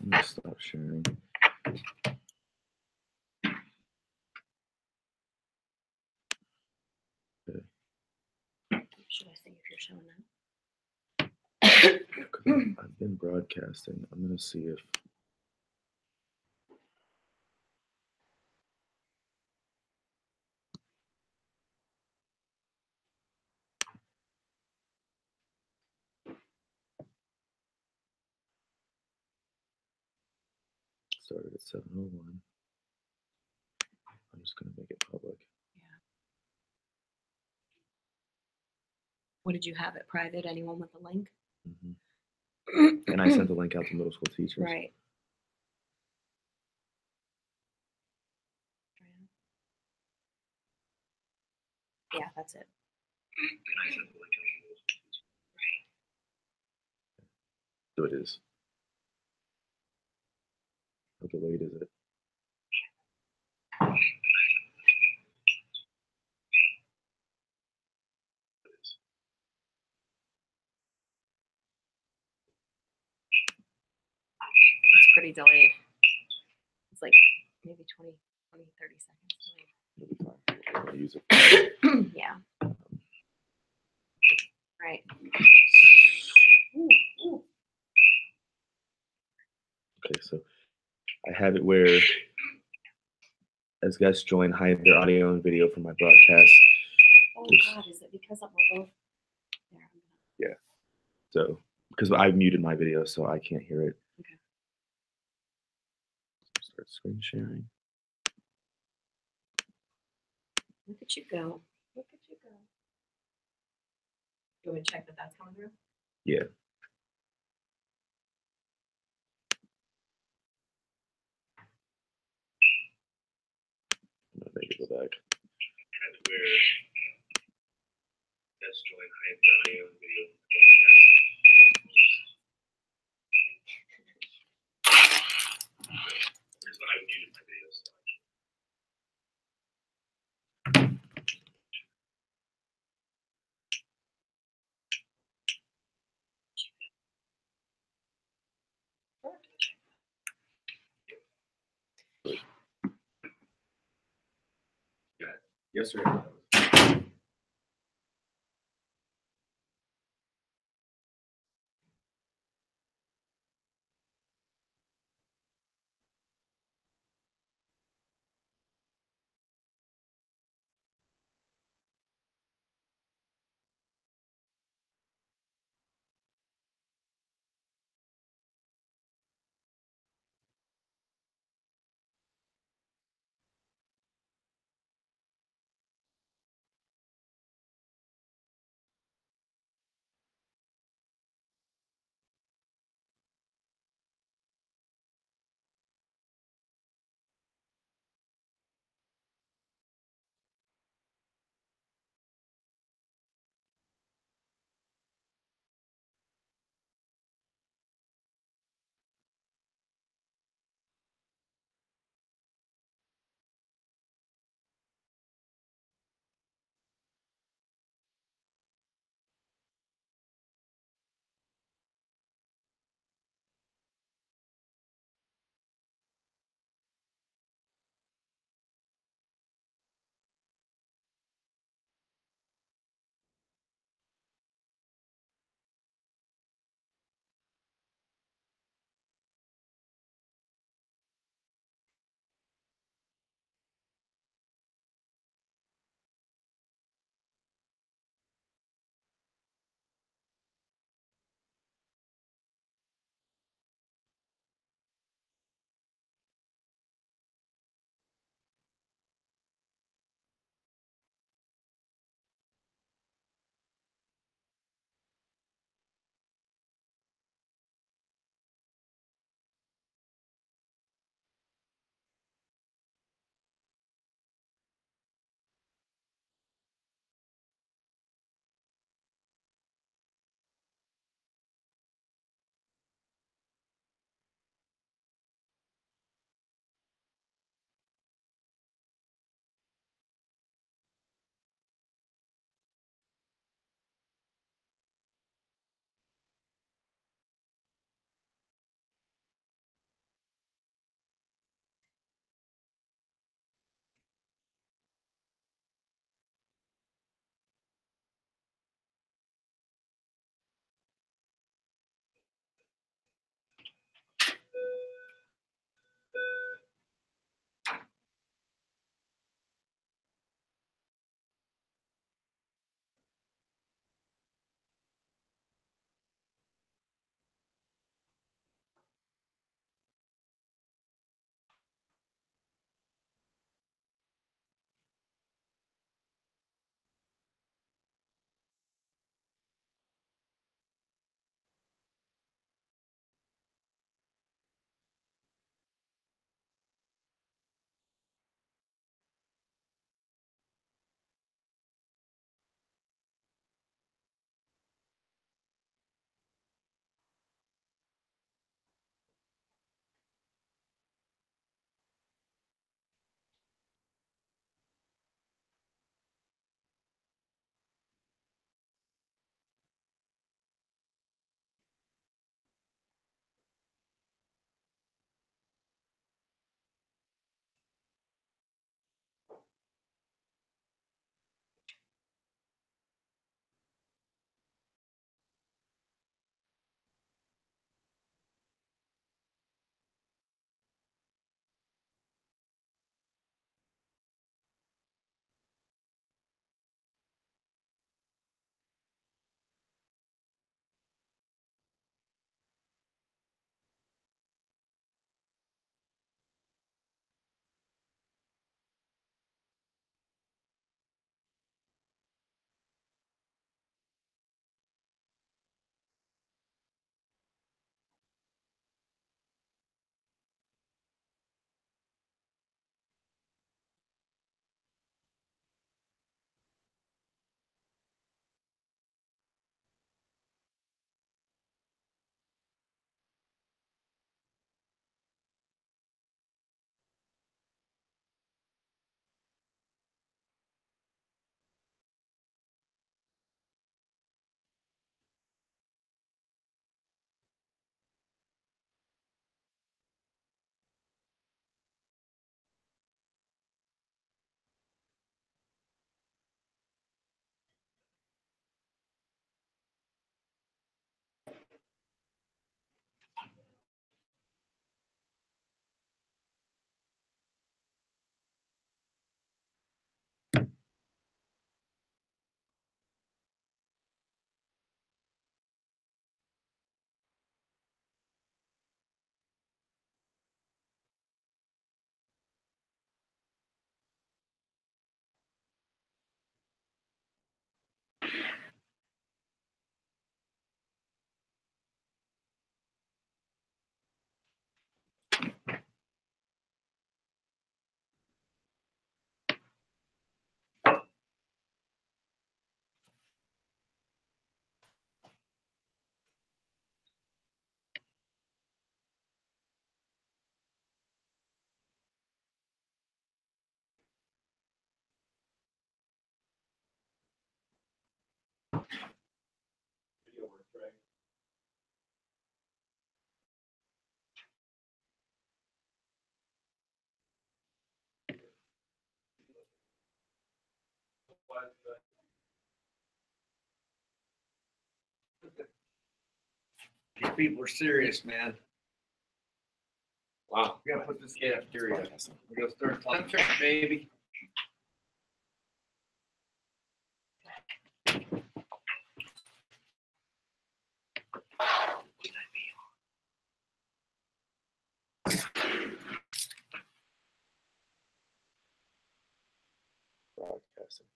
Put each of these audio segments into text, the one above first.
I'm gonna stop sharing. Okay. Should I say if you're showing that? I've been broadcasting. I'm gonna see if started at 7:01. I'm just gonna make it public. Yeah. What did you have it private? Anyone with a link? Mm-hmm. And I sent the link out to middle school teachers. Right. Yeah, that's it. And I sent the link out to middle school teachers. Right. So it is. How delayed is it? It's pretty delayed. It's like maybe 20, 30 seconds delayed. It'll be fine. I'll use it. Yeah. Right. Okay, so I have it where as guests join, hide their audio and video from my broadcast. Oh God, is it because we're both there? Yeah. So because I muted my video, so I can't hear it. Okay. Start screen sharing. Look at you go. Look at you go. You want me to check that that's coming through? Yeah. I'm gonna make it go back. And where guests join, hide the audio and video from the broadcast. Because I muted my video, so I can't. Yeah. Yesterday. These people are serious, man. Wow. We gotta put this cafeteria. We're gonna start talking, baby. Broadcasting.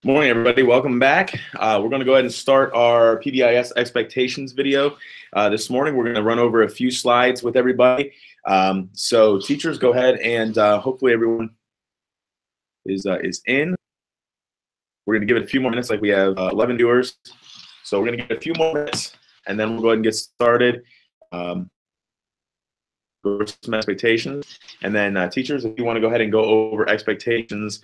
Morning, everybody. Welcome back. We're going to go ahead and start our PBIS expectations video. This morning, we're going to run over a few slides with everybody. So teachers, go ahead and hopefully everyone is in. We're going to give it a few more minutes, like we have 11 viewers. So we're going to give it a few more minutes, and then we'll go ahead and get started. Go over some expectations. And then teachers, if you want to go ahead and go over expectations,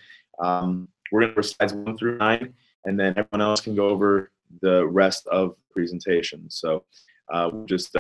we're going to go slides 1 through 9, and then everyone else can go over the rest of the presentation. So we'll just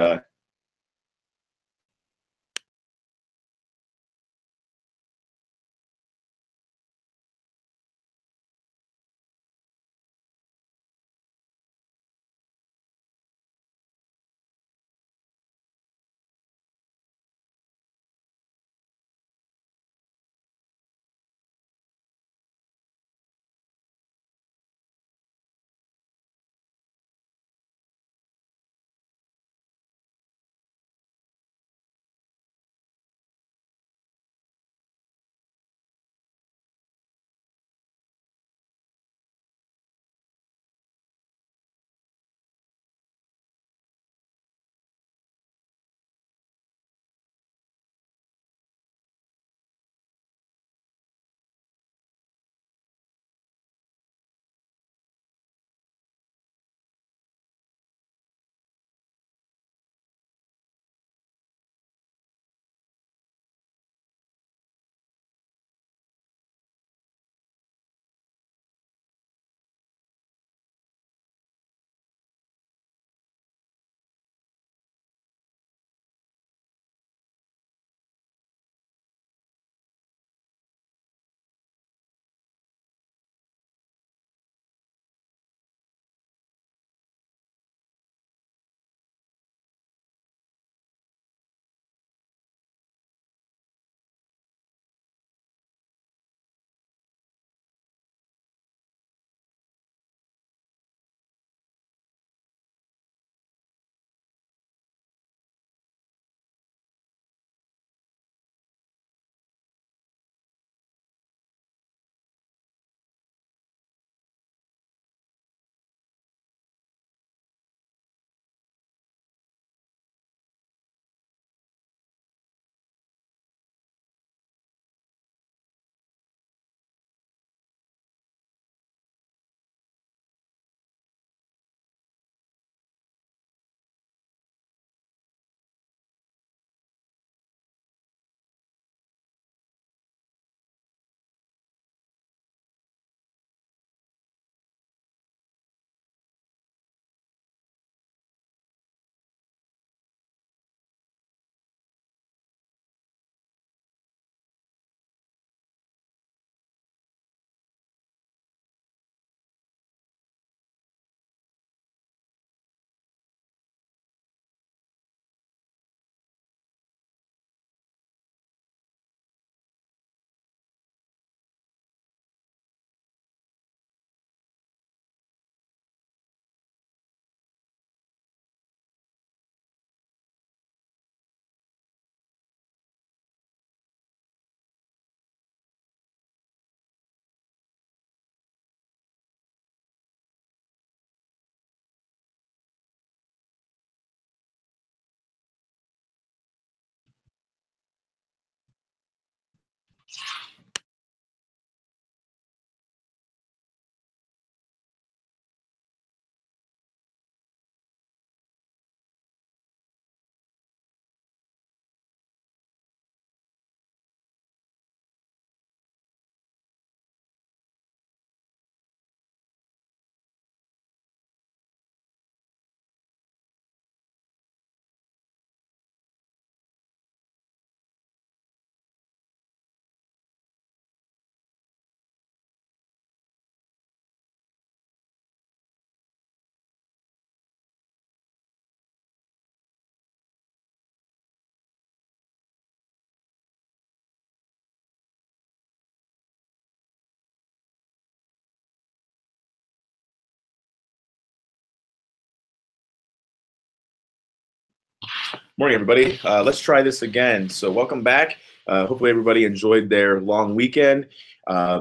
Morning, everybody. Let's try this again. So welcome back. Hopefully everybody enjoyed their long weekend.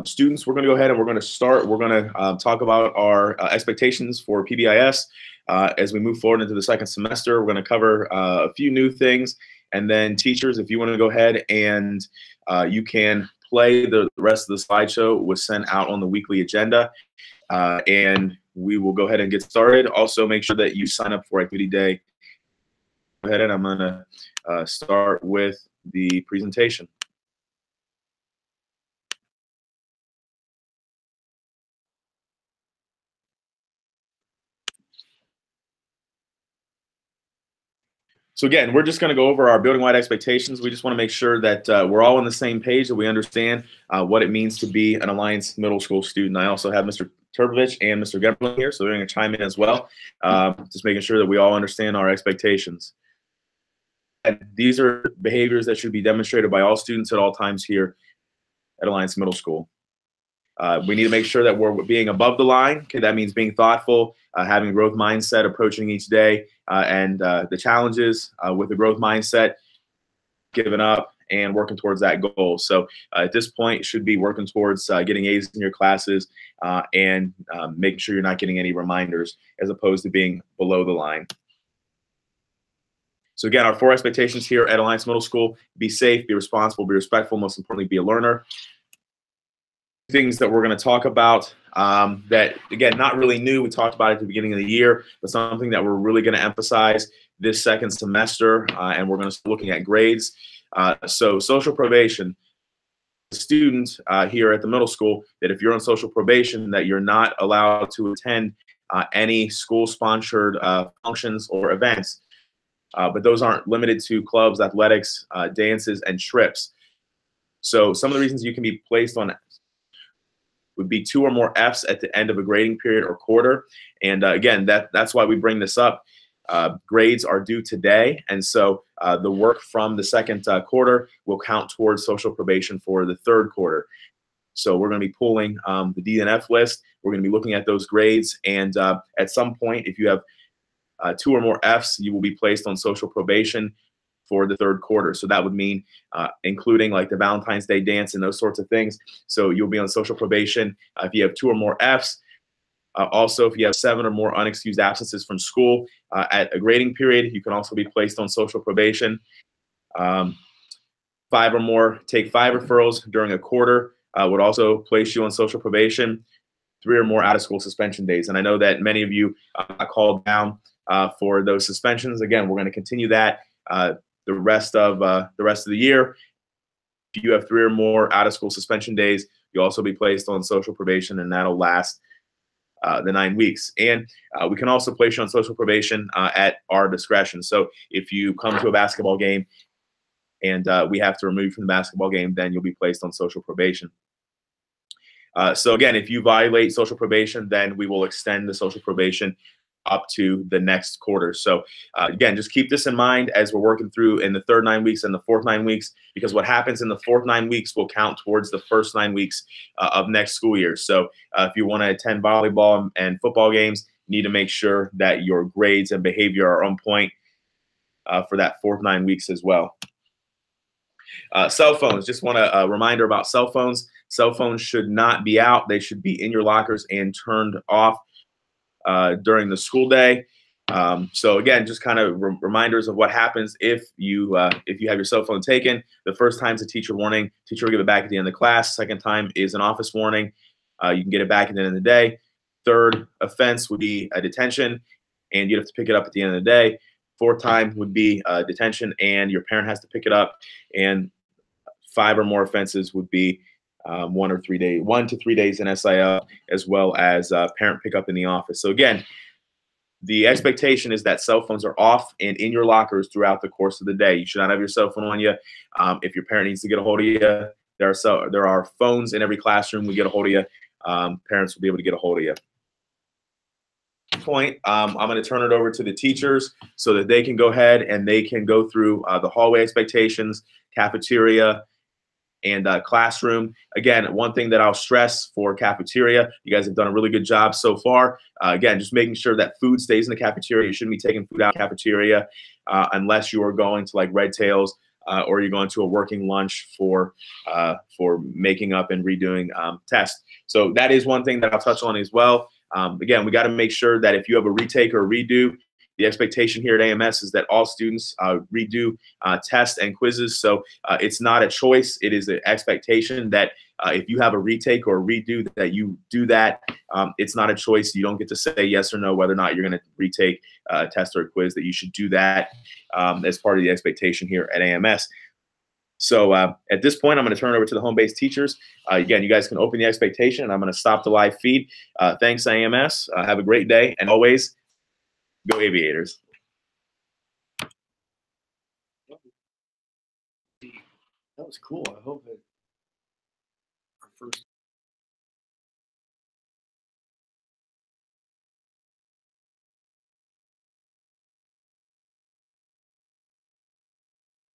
Students, we're going to go ahead and we're going to start. We're going to talk about our expectations for PBIS. As we move forward into the second semester, we're going to cover a few new things. And then teachers, if you want to go ahead and you can play the rest of the slideshow, was sent out on the weekly agenda. And we will go ahead and get started. Also, make sure that you sign up for Activity Day. Go ahead and I'm going to start with the presentation. So again, we're just going to go over our building-wide expectations. We just want to make sure that we're all on the same page, that we understand what it means to be an Alliance Middle School student. I also have Mr. Turbovich and Mr. Gemberlin here, so they're going to chime in as well, just making sure that we all understand our expectations. And these are behaviors that should be demonstrated by all students at all times here at Alliance Middle School. We need to make sure that we're being above the line. Okay, that means being thoughtful, having a growth mindset, approaching each day, and the challenges with the growth mindset, giving up, and working towards that goal. So at this point, you should be working towards getting A's in your classes and making sure you're not getting any reminders as opposed to being below the line. So again, our 4 expectations here at Alliance Middle School: be safe, be responsible, be respectful, most importantly, be a learner. Things that we're going to talk about that, again, not really new. We talked about it at the beginning of the year, but something that we're really going to emphasize this second semester, and we're going to start looking at grades. So social probation. Students here at the middle school, that if you're on social probation, that you're not allowed to attend any school-sponsored functions or events. But those aren't limited to clubs, athletics, dances, and trips. So some of the reasons you can be placed on would be 2 or more Fs at the end of a grading period or quarter. And again, that's why we bring this up. Grades are due today, and so the work from the second quarter will count towards social probation for the third quarter. So we're going to be pulling the D and F list. We're going to be looking at those grades, and at some point, if you have 2 or more Fs, you will be placed on social probation for the third quarter. So that would mean including like the Valentine's Day dance and those sorts of things. So you'll be on social probation if you have 2 or more Fs. Also, if you have 7 or more unexcused absences from school at a grading period, you can also be placed on social probation. 5 or more, take 5 referrals during a quarter would also place you on social probation. 3 or more out-of-school suspension days. And I know that many of you got called down for those suspensions. Again, we're going to continue that the rest of the year. If you have 3 or more out-of-school suspension days, you'll also be placed on social probation, and that'll last the 9 weeks. And we can also place you on social probation at our discretion. So if you come to a basketball game and we have to remove you from the basketball game, then you'll be placed on social probation. So again, if you violate social probation, then we will extend the social probation up to the next quarter. So again, just keep this in mind as we're working through in the third 9 weeks and the fourth 9 weeks, because what happens in the fourth 9 weeks will count towards the first 9 weeks of next school year. So if you want to attend volleyball and football games, you need to make sure that your grades and behavior are on point for that fourth 9 weeks as well. Cell phones, just want a reminder about cell phones. Cell phones should not be out. They should be in your lockers and turned off during the school day. So again, just kind of reminders of what happens if you have your cell phone taken. The first time is a teacher warning. Teacher will give it back at the end of the class. Second time is an office warning. You can get it back at the end of the day. Third offense would be a detention, and you'd have to pick it up at the end of the day. Fourth time would be detention, and your parent has to pick it up. And 5 or more offenses would be 1 to 3 days in SIL, as well as parent pickup in the office. So again, the expectation is that cell phones are off and in your lockers throughout the course of the day. You should not have your cell phone on you. If your parent needs to get a hold of you, there are phones in every classroom. We get a hold of you. Parents will be able to get a hold of you. Point, I'm going to turn it over to the teachers so that they can go ahead and they can go through the hallway expectations, cafeteria, and classroom. Again, one thing that I'll stress for cafeteria, you guys have done a really good job so far. Again, just making sure that food stays in the cafeteria. You shouldn't be taking food out of the cafeteria unless you are going to like Red Tails or you're going to a working lunch for making up and redoing tests. So that is one thing that I'll touch on as well. Again, we got to make sure that if you have a retake or a redo, the expectation here at AMS is that all students redo tests and quizzes. So it's not a choice. It is an expectation that if you have a retake or a redo, that you do that. It's not a choice. You don't get to say yes or no whether or not you're going to retake a test or a quiz, that you should do that as part of the expectation here at AMS. So at this point, I'm going to turn it over to the Homebase teachers. Again, you guys can open the expectation, and I'm going to stop the live feed. Thanks, AMS. Have a great day. And always, go Aviators. That was cool. I hope it our first